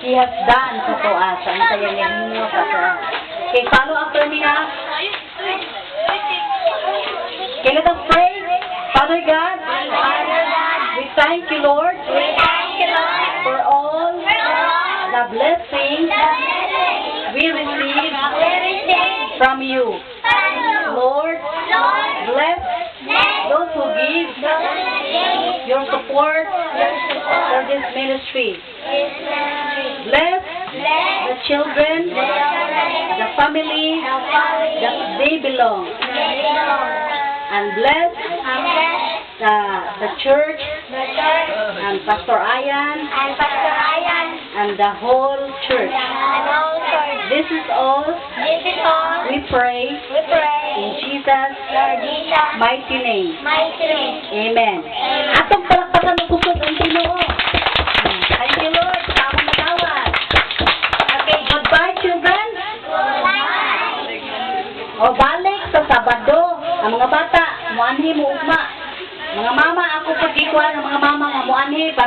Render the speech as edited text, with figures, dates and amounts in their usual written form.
He has done to us. Ang tayo niya sa. Okay, follow after me ha. Okay, let us pray. Father God, we thank you, Lord, for all the blessings we receive from you. Lord, bless those who give your support for this ministry. Bless the children, the family that they belong. And bless the church and Pastor Ayan and the whole church. This is all we pray in Jesus' mighty name. Amen. Atong palakpakan ng pusod ang Ginoo. Thank you, Lord, sa among matawad. Okay, goodbye, children. O balik sa Sabado. Ang mga bata, muanhi mo ugma. Mga mama, ako pagkikuan ng mga mama nga muanhi.